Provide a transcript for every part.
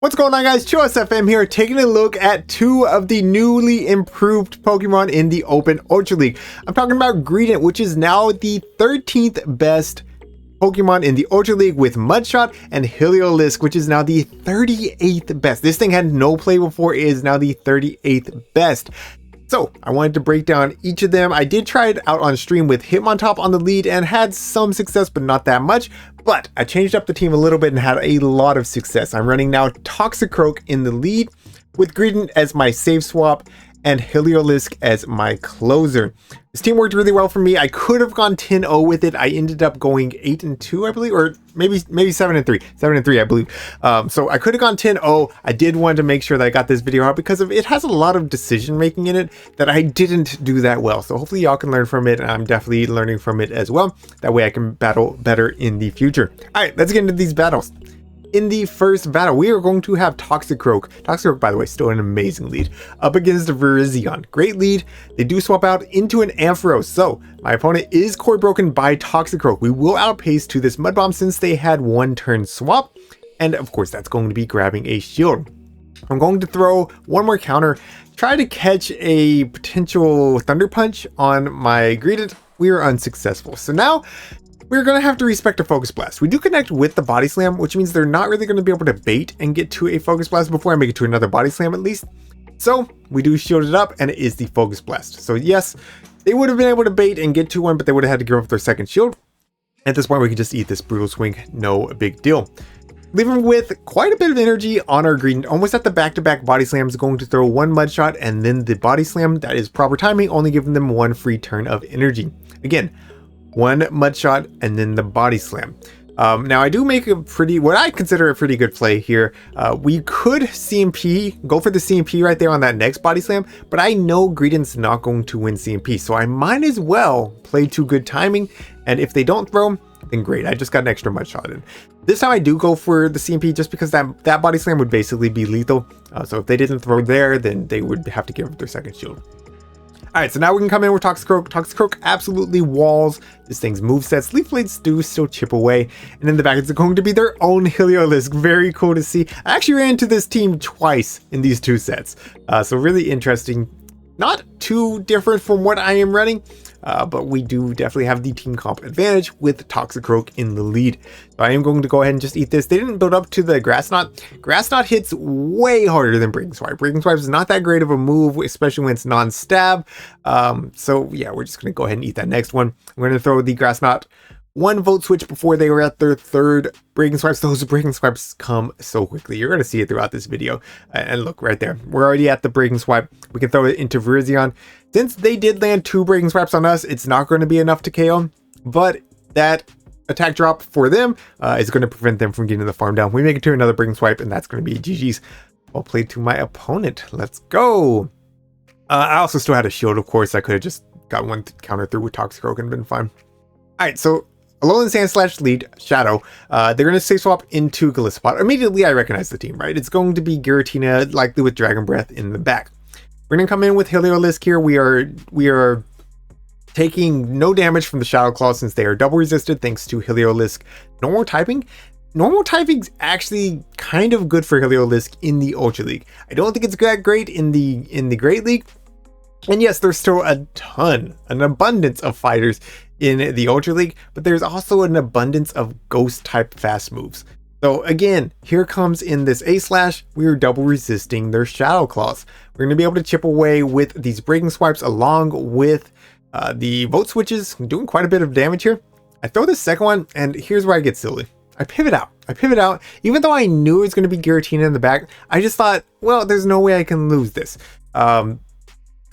What's going on, guys? ChillisFM here, taking a look at two of the newly improved Pokemon in the Open Ultra League. I'm talking about Greedent, which is now the 13th best Pokemon in the Ultra League, with Mudshot, and Heliolisk, which is now the 38th best. This thing had no play before, it is now the 38th best. So I wanted to break down each of them. I did try it out on stream with Hitmontop on the lead and had some success, but not that much. But I changed up the team a little bit and had a lot of success. I'm running now Toxicroak in the lead, with Greedent as my save swap and Heliolisk as my closer. This team worked really well for me. I could have gone 10-0 with it. I ended up going 8-2, I believe, or maybe 7-3. 7-3, I believe. So I could have gone 10-0. I did want to make sure that I got this video out because it has a lot of decision making in it that I didn't do that well. So hopefully y'all can learn from it, and I'm definitely learning from it as well. That way I can battle better in the future. All right, let's get into these battles. In the first battle, we are going to have Toxicroak. Toxicroak, by the way, still an amazing lead, up against the Virizion. Great lead. They do swap out into an Ampharos. So my opponent is core broken by Toxicroak. We will outpace to this Mud Bomb since they had one turn swap. And of course, that's going to be grabbing a shield. I'm going to throw one more counter, try to catch a potential Thunder Punch on my Greedent. We are unsuccessful. So now we're going to have to respect a Focus Blast. We do connect with the Body Slam, which means they're not really going to be able to bait and get to a Focus Blast before I make it to another Body Slam at least. So we do shield it up, and it is the Focus Blast. So yes, they would have been able to bait and get to one, but they would have had to give up their second shield. At this point, we can just eat this Brutal Swing, no big deal. Leaving with quite a bit of energy on our Greedent, almost at the back-to-back Body Slams, going to throw one Mud Shot and then the Body Slam. That is proper timing, only giving them one free turn of energy. Again, one Mud Shot and then the Body Slam. Now I do make what I consider a pretty good play here. We could CMP, go for the CMP right there on that next Body Slam, but I know Greedent's not going to win CMP, so I might as well play to good timing, and if they don't throw, then great, I just got an extra Mud Shot in. This time I do go for the CMP just because that Body Slam would basically be lethal, so if they didn't throw there, then they would have to give up their second shield. Alright, so now we can come in with Toxicroak. Toxicroak absolutely walls this thing's movesets. Leaf Blades do still chip away. And in the back, it's going to be their own Heliolisk. Very cool to see. I actually ran into this team twice in these two sets. So really interesting. Not too different from what I am running, but we do definitely have the team comp advantage with Toxicroak in the lead. So I am going to go ahead and just eat this. They didn't build up to the Grass Knot. Grass Knot hits way harder than Breaking Swipe. Breaking Swipe is not that great of a move, especially when it's non-stab. So yeah, we're just going to go ahead and eat that next one. I'm going to throw the Grass Knot one Volt Switch before they were at their third Breaking Swipes. Those Breaking Swipes come so quickly. You're going to see it throughout this video. And look right there. We're already at the Breaking Swipe. We can throw it into Virizion. Since they did land two Breaking Swipes on us, it's not going to be enough to KO. But that attack drop for them is going to prevent them from getting the farm down. We make it to another Breaking Swipe, and that's going to be GG's. Well played to my opponent. Let's go. I also still had a shield, of course. I could have just got one counter through with Toxicroak and been fine. All right, so Alolan Sandslash lead Shadow. They're going to safe swap into Gallipot. Immediately, I recognize the team, right? It's going to be Giratina, likely with Dragon Breath in the back. We're going to come in with Heliolisk here. We are taking no damage from the Shadow Claw since they are double resisted thanks to Heliolisk normal typing. Normal typing's actually kind of good for Heliolisk in the Ultra League. I don't think it's that great in the Great League. And yes, there's still an abundance of fighters in the Ultra League, but there's also an abundance of ghost type fast moves. So again, here comes in this A-Slash, we are double resisting their Shadow Claws. We're going to be able to chip away with these Breaking Swipes along with the Volt Switches, doing quite a bit of damage here. I throw the second one, and here's where I get silly. I pivot out. Even though I knew it was going to be Giratina in the back, I just thought, well, there's no way I can lose this.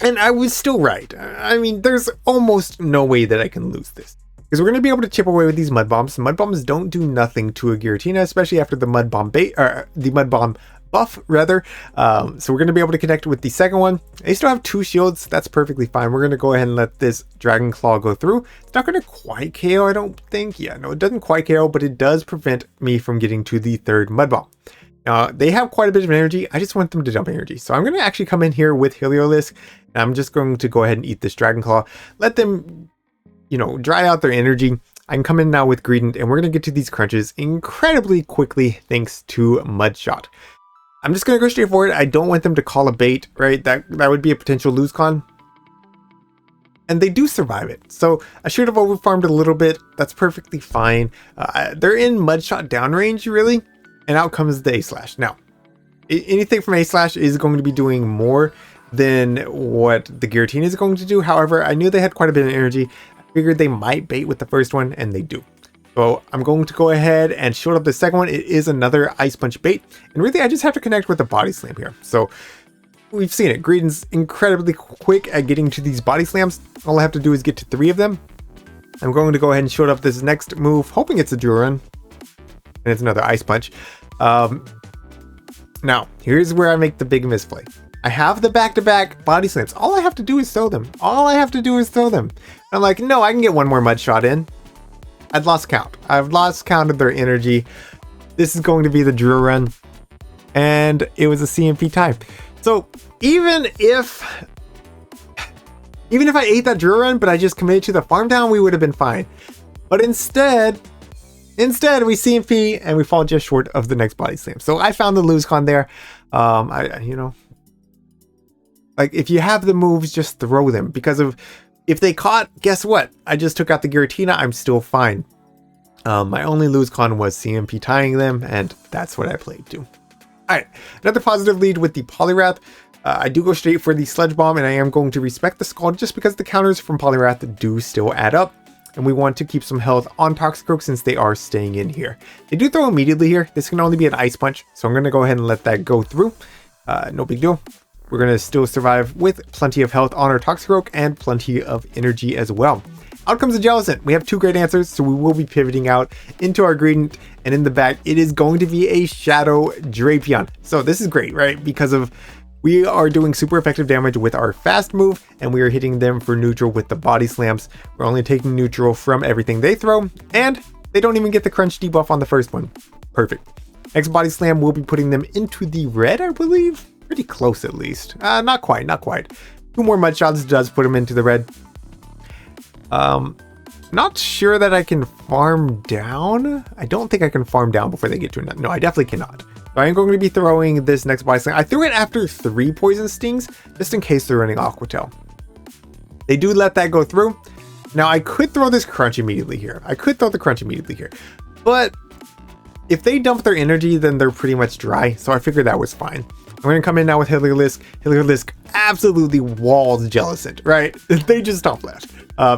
And I was still right. I mean, there's almost no way that I can lose this. Because we're going to be able to chip away with these Mud Bombs. Mud Bombs don't do nothing to a Giratina, especially after the Mud Bomb buff, rather. So we're going to be able to connect with the second one. They still have two shields. That's perfectly fine. We're going to go ahead and let this Dragon Claw go through. It's not going to quite KO, I don't think. Yeah, no, it doesn't quite KO, but it does prevent me from getting to the third Mud Bomb. Now, they have quite a bit of energy. I just want them to dump energy. So I'm going to actually come in here with Heliolisk. And I'm just going to go ahead and eat this Dragon Claw. Let them, dry out their energy. I can come in now with Greedent, and we're going to get to these crunches incredibly quickly thanks to Mudshot. I'm just going to go straight for it. I don't want them to call a bait, right? That would be a potential lose con. And they do survive it. So I should have overfarmed a little bit. That's perfectly fine. They're in Mudshot downrange, really. And out comes the A-Slash. Now, anything from A-Slash is going to be doing more than what the Giratina is going to do. However, I knew they had quite a bit of energy. I figured they might bait with the first one, and they do. So I'm going to go ahead and shield up the second one. It is another Ice Punch bait. And really, I just have to connect with the Body Slam here. So we've seen it. Greedent's incredibly quick at getting to these Body Slams. All I have to do is get to 3 of them. I'm going to go ahead and shield up this next move, hoping it's a Drill Run. And it's another Ice Punch. Now, here's where I make the big misplay. I have the back-to-back Body Slams. All I have to do is throw them. I'm like, no, I can get one more Mud Shot in. I've lost count. I've lost count of their energy. This is going to be the Drill Run. And it was a CMP tie. So even if I ate that Drill Run, but I just committed to the farm down, we would have been fine. But instead we CMP and we fall just short of the next Body Slam. So I found the lose con there. Like, if you have the moves, just throw them. Because if they caught, guess what? I just took out the Giratina. I'm still fine. My only lose con was CMP tying them, and that's what I played to. Alright, another positive lead with the Poliwrath. I do go straight for the Sludge Bomb, and I am going to respect the Scald just because the counters from Poliwrath do still add up. And we want to keep some health on Toxicroak since they are staying in here. They do throw immediately here. This can only be an Ice Punch, so I'm going to go ahead and let that go through. No big deal. We're going to still survive with plenty of health on our Toxicroak and plenty of energy as well. Out comes the Jellicent. We have 2 great answers, so we will be pivoting out into our Greedent, and in the back, it is going to be a Shadow Drapion. So this is great, right? Because we are doing super effective damage with our fast move, and we are hitting them for neutral with the Body Slams. We're only taking neutral from everything they throw, and they don't even get the crunch debuff on the first one. Perfect. Next Body Slam will be putting them into the red, I believe. Pretty close at least. Not quite. 2 more Mud Shots does put them into the red. Not sure that I can farm down. I don't think I can farm down before they get to it. No, I definitely cannot. So I am going to be throwing this next Body Slam. I threw it after 3 Poison Stings, just in case they're running Aqua Tail. They do let that go through. Now I could throw this Crunch immediately here. But if they dump their energy, then they're pretty much dry. So I figured that was fine. I'm going to come in now with Heliolisk. Heliolisk absolutely walls Jellicent, right? They just Top Lash.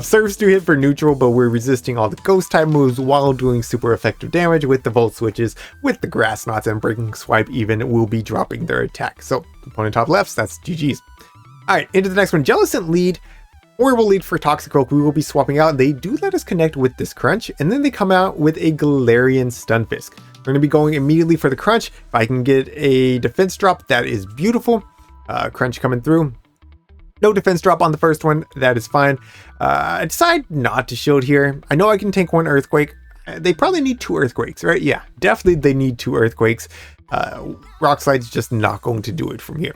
Surfs do hit for neutral, but we're resisting all the ghost type moves while doing super effective damage with the Volt Switches, with the Grass Knots, and Breaking Swipe even will be dropping their attack. So opponent top lefts, that's GG's. Alright, into the next one. Jellicent lead. Horrible lead for Toxicroak. We will be swapping out. They do let us connect with this Crunch, and then they come out with a Galarian Stunfisk. We're going to be going immediately for the Crunch. If I can get a defense drop, that is beautiful. Crunch coming through. No defense drop on the first one. That is fine. I decide not to shield here. I know I can tank 1 Earthquake. They probably need 2 Earthquakes, right? Yeah, definitely they need 2 Earthquakes. Rock Slide's just not going to do it from here.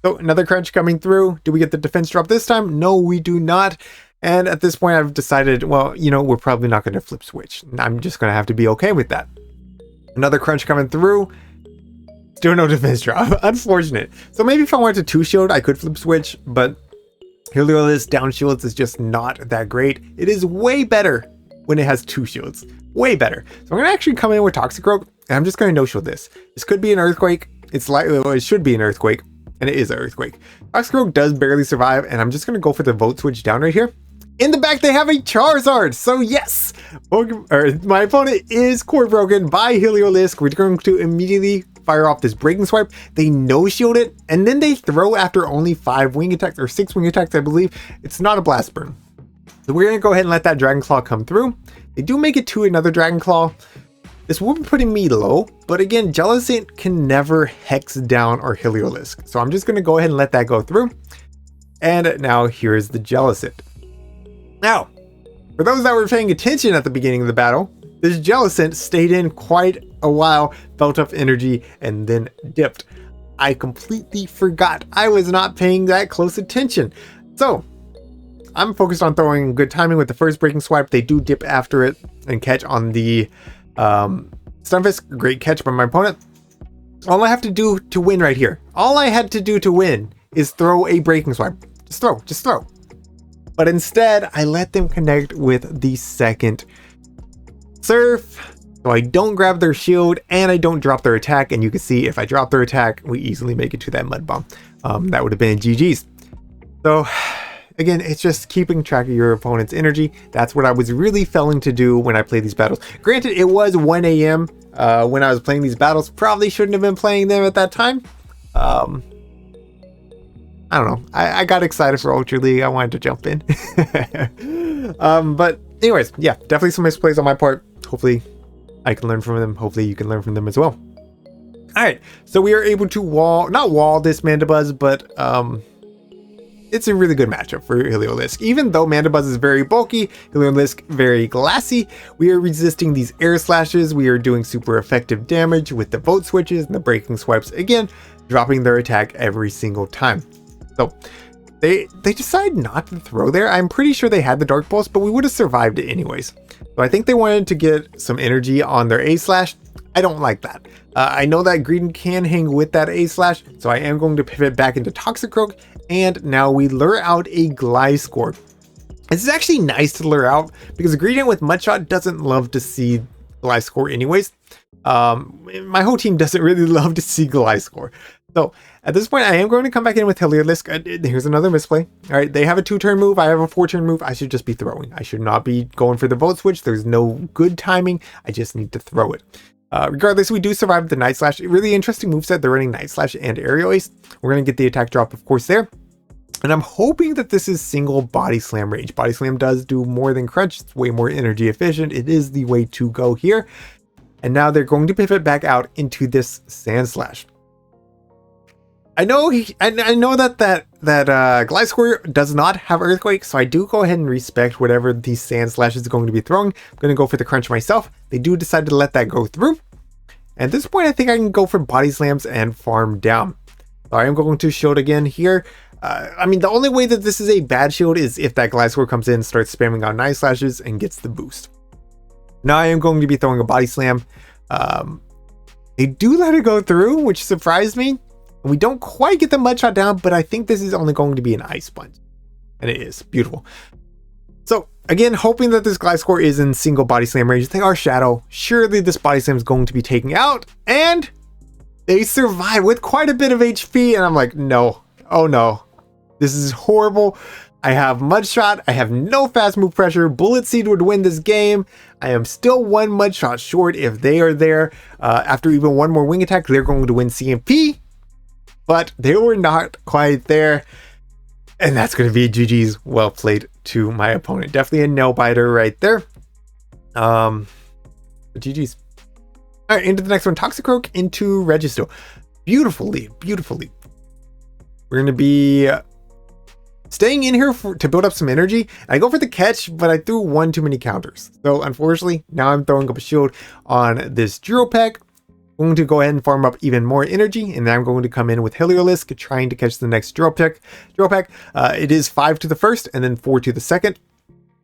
So another Crunch coming through. Do we get the defense drop this time? No, we do not. And at this point, I've decided, well, we're probably not going to flip switch. I'm just going to have to be okay with that. Another Crunch coming through. Still no defense drop. Unfortunate. So maybe if I wanted to 2-shield, I could flip switch, but Heliolisk down shields is just not that great. It is way better when it has 2 shields. Way better. So I'm going to actually come in with Toxicroak, and I'm just going to no-shield this. This could be an Earthquake. It should be an Earthquake, and it is an Earthquake. Toxicroak does barely survive, and I'm just going to go for the Volt Switch down right here. In the back, they have a Charizard. So yes, my opponent is core broken by Heliolisk. We're going to immediately fire off this Breaking Swipe. They no-shield it, and then they throw after only 5 wing attacks, or 6 wing attacks, I believe. It's not a Blast Burn. So we're going to go ahead and let that Dragon Claw come through. They do make it to another Dragon Claw. This will be putting me low, but again, Jellicent can never Hex down our Heliolisk. So I'm just going to go ahead and let that go through. And now here's the Jellicent. Now, for those that were paying attention at the beginning of the battle, this Jellicent stayed in quite a while, built up energy, and then dipped. I completely forgot. I was not paying that close attention. So, I'm focused on throwing good timing with the first Breaking Swipe. They do dip after it and catch on the Stunfisk. Great catch by my opponent. All I have to do to win right here. All I had to do to win is throw a Breaking Swipe. Just throw. But instead, I let them connect with the second Surf. So I don't grab their shield and I don't drop their attack. And you can see if I drop their attack, we easily make it to that Mud Bomb. That would have been GG's. So again, it's just keeping track of your opponent's energy. That's what I was really failing to do when I played these battles. Granted, it was 1 a.m. When I was playing these battles. Probably shouldn't have been playing them at that time. I don't know. I got excited for Ultra League. I wanted to jump in. But anyways, yeah, definitely some misplays on my part. Hopefully I can learn from them. Hopefully you can learn from them as well. All right, so we are able to not wall this Mandibuzz, but it's a really good matchup for Heliolisk. Even though Mandibuzz is very bulky, Heliolisk very glassy, we are resisting these air slashes. We are doing super effective damage with the Volt Switches and the Breaking Swipes. Again, dropping their attack every single time. So they decided not to throw there. I'm pretty sure they had the Dark Pulse, but we would have survived it anyways. So I think they wanted to get some energy on their A-Slash. I don't like that. I know that Greedent can hang with that A-Slash, so I am going to pivot back into Toxicroak, and now we lure out a Gliscor. This is actually nice to lure out, because Greedent with Mudshot doesn't love to see Gliscor anyways. My whole team doesn't really love to see Gliscor. So at this point, I am going to come back in with Heliolisk. Here's another misplay. All right, they have a 2-turn move. I have a 4-turn move. I should just be throwing. I should not be going for the Volt Switch. There's no good timing. I just need to throw it. Regardless, we do survive the Night Slash. Really interesting moveset. They're running Night Slash and Aerial Ace. We're going to get the attack drop, of course, there. And I'm hoping that this is single Body Slam range. Body Slam does do more than Crunch. It's way more energy efficient. It is the way to go here. And now they're going to pivot back out into this Sandslash. I know that Gliscor does not have Earthquake, so I do go ahead and respect whatever the Sandslash is going to be throwing. I'm going to go for the Crunch myself. They do decide to let that go through. At this point, I think I can go for Body Slams and farm down. So I am going to shield again here. I mean, the only way that this is a bad shield is if that Gliscor comes in, starts spamming out Night Slashes, and gets the boost. Now I am going to be throwing a Body Slam. They do let it go through, which surprised me. We don't quite get the Mudshot down, but I think this is only going to be an Ice Sponge. And it is. Beautiful. So, again, hoping that this Gliscor is in single Body Slam range. They are Shadow. Surely this Body Slam is going to be taken out. And they survive with quite a bit of HP. And I'm like, no. Oh, no. This is horrible. I have Mudshot. I have no fast move pressure. Bullet Seed would win this game. I am still one Mudshot short. If they are there after even one more Wing Attack, they're going to win CMP. But they were not quite there. And that's going to be GG's. Well played to my opponent. Definitely a nail biter right there. GG's. All right, into the next one. Toxicroak into Registeel. Beautifully. We're going to be staying in here to build up some energy. I go for the catch, but I threw one too many counters. So unfortunately, now I'm throwing up a shield on this Pack. I'm going to go ahead and farm up even more energy, and then I'm going to come in with Heliolisk, trying to catch the next Pack. It is 5 to the first, and then 4 to the second.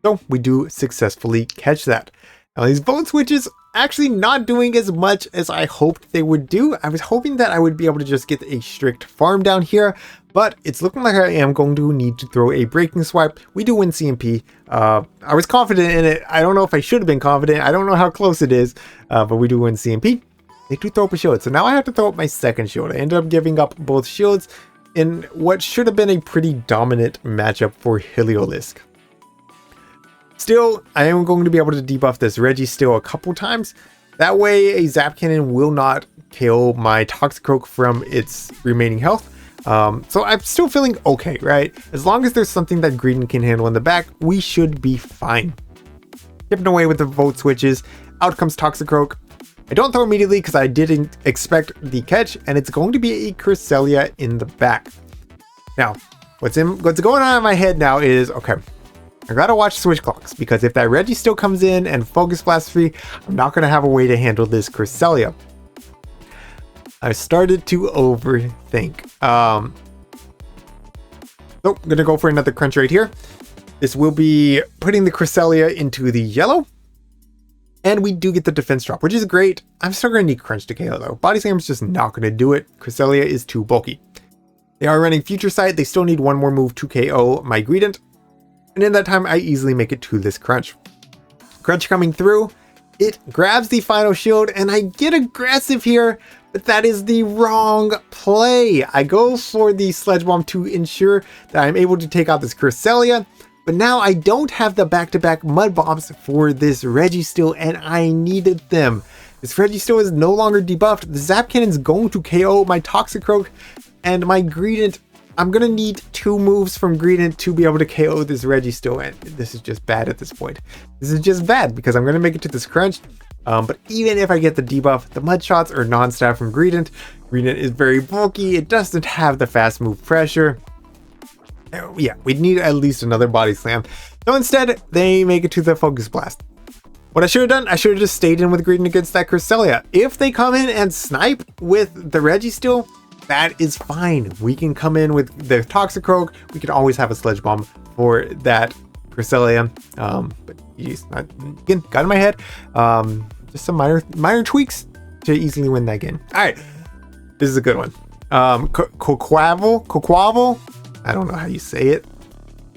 So we do successfully catch that. Now these Volt Switches actually not doing as much as I hoped they would do. I was hoping that I would be able to just get a strict farm down here, but it's looking like I am going to need to throw a Breaking Swipe. We do win CMP. I was confident in it. I don't know if I should have been confident. I don't know how close it is, but we do win CMP. They do throw up a shield, so now I have to throw up my second shield. I ended up giving up both shields in what should have been a pretty dominant matchup for Heliolisk. Still, I am going to be able to debuff this Registeel a couple times. That way, a Zap Cannon will not kill my Toxicroak from its remaining health. So I'm still feeling okay, right? As long as there's something that Greedent can handle in the back, we should be fine. Chipping away with the Volt Switches. Out comes Toxicroak. I don't throw immediately because I didn't expect the catch, and it's going to be a Cresselia in the back. Now, what's going on in my head now is, okay, I gotta watch switch clocks, because if that Registeel comes in and Focus Blast free, I'm not gonna have a way to handle this Cresselia. I started to overthink. So I'm gonna go for another Crunch right here. This will be putting the Cresselia into the yellow. And we do get the defense drop, which is great. I'm still going to need Crunch to KO though. Body Slam is just not going to do it. Cresselia is too bulky. They are running Future Sight. They still need one more move to KO my Greedent. And in that time, I easily make it to this Crunch. Crunch coming through. It grabs the final shield and I get aggressive here, but that is the wrong play. I go for the Sledge Bomb to ensure that I'm able to take out this Cresselia, but now I don't have the back-to-back Mud Bombs for this Registeel and I needed them. This Registeel is no longer debuffed. The Zap Cannon's going to KO my Toxicroak and my Greedent. I'm going to need 2 moves from Greedent to be able to KO this Registeel, and this is just bad at this point. This is just bad because I'm going to make it to this Crunch, but even if I get the debuff, the Mud Shots are non-stab from Greedent. Greedent is very bulky. It doesn't have the fast move pressure. Yeah, we'd need at least another Body Slam. So instead, they make it to the Focus Blast. What I should have done, I should have just stayed in with Greedent against that Cresselia. If they come in and snipe with the Registeel, that is fine. We can come in with the Toxicroak. We can always have a Sledge Bomb for that Cresselia. But geez, again, got in my head. Just some minor tweaks to easily win that game. All right, this is a good one. Quaquaval. I don't know how you say it,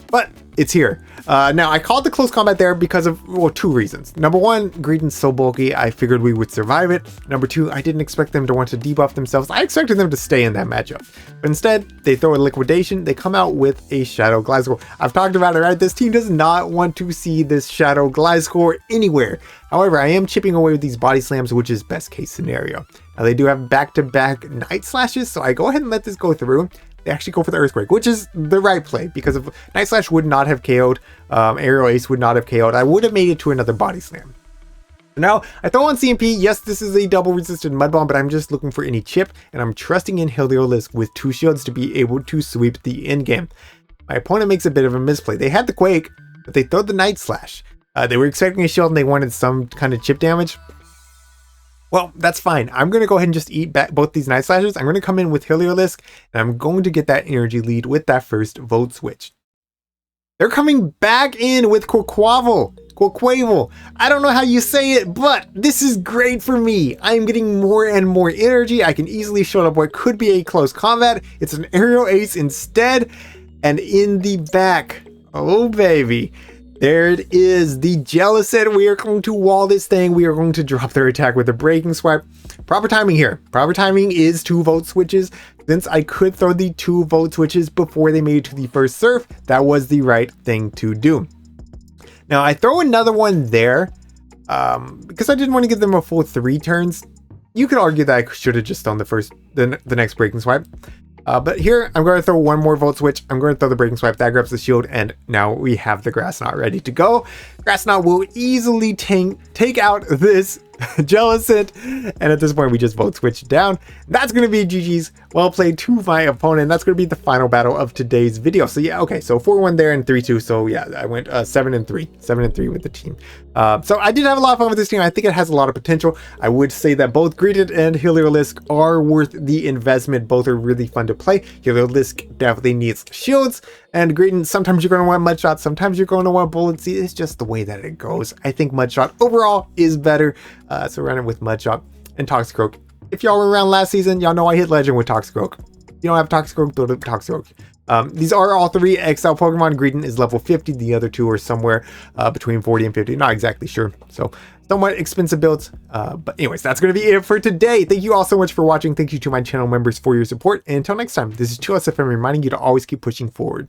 but it's here. Now I called the close combat there because of, well, 2 reasons. Number 1, Greedent's so bulky, I figured we would survive it. Number 2, I didn't expect them to want to debuff themselves. I expected them to stay in that matchup. But instead, they throw a Liquidation. They come out with a Shadow Gliscor. I've talked about it, right? This team does not want to see this Shadow Gliscor anywhere. However, I am chipping away with these Body Slams, which is best case scenario. Now they do have back-to-back Night Slashes, so I go ahead and let this go through. They actually go for the Earthquake, which is the right play because if Night Slash would not have KO'd, Aerial Ace would not have KO'd, I would have made it to another Body Slam. Now, I throw on CMP. Yes, this is a double resisted Mud Bomb, but I'm just looking for any chip, and I'm trusting in Heliolisk with 2 shields to be able to sweep the end game. My opponent makes a bit of a misplay. They had the Quake, but they throw the Night Slash. They were expecting a shield and they wanted some kind of chip damage. Well, that's fine. I'm going to go ahead and just eat back both these Night Slashes. I'm going to come in with Heliolisk, and I'm going to get that energy lead with that first Volt Switch. They're coming back in with Quaquaval. I don't know how you say it, but this is great for me. I'm getting more and more energy. I can easily show up what could be a close combat. It's an Aerial Ace instead, and in the back, oh baby, there it is, the Jellicent. We are going to wall this thing. We are going to drop their attack with a Breaking Swipe. Proper timing here. Proper timing is 2 Volt Switches. Since I could throw the 2 Volt Switches before they made it to the first Surf, that was the right thing to do. Now I throw another one there because I didn't want to give them a full 3 turns. You could argue that I should have just done the next Breaking Swipe. But here, I'm going to throw one more Volt Switch. I'm going to throw the Breaking Swipe. That grabs the shield, and now we have the Grass Knot ready to go. Grass Knot will easily take out this Jellicent, and at this point, we just Volt Switch down. That's going to be GG's. Well played to my opponent. That's going to be the final battle of today's video. So yeah, okay, so 4-1 there and 3-2. So yeah, I went 7-3, 7-3 with the team. So I did have a lot of fun with this team. I think it has a lot of potential. I would say that both Greedent and Heliolisk are worth the investment. Both are really fun to play. Heliolisk definitely needs shields, and Greedent, sometimes you're going to want Mud Shot, sometimes you're going to want Bullet Seed. It's just the way that it goes. I think Mud Shot overall is better. So running with Mud Shot and Toxicroak. If y'all were around last season, y'all know I hit Legend with Toxicroak. If you don't have Toxicroak, build up Toxicroak. These are all 3 XL Pokemon. Greedent is level 50. The other 2 are somewhere between 40 and 50. Not exactly sure. So somewhat expensive builds. But anyways, that's going to be it for today. Thank you all so much for watching. Thank you to my channel members for your support. And until next time, this is ChillisFM reminding you to always keep pushing forward.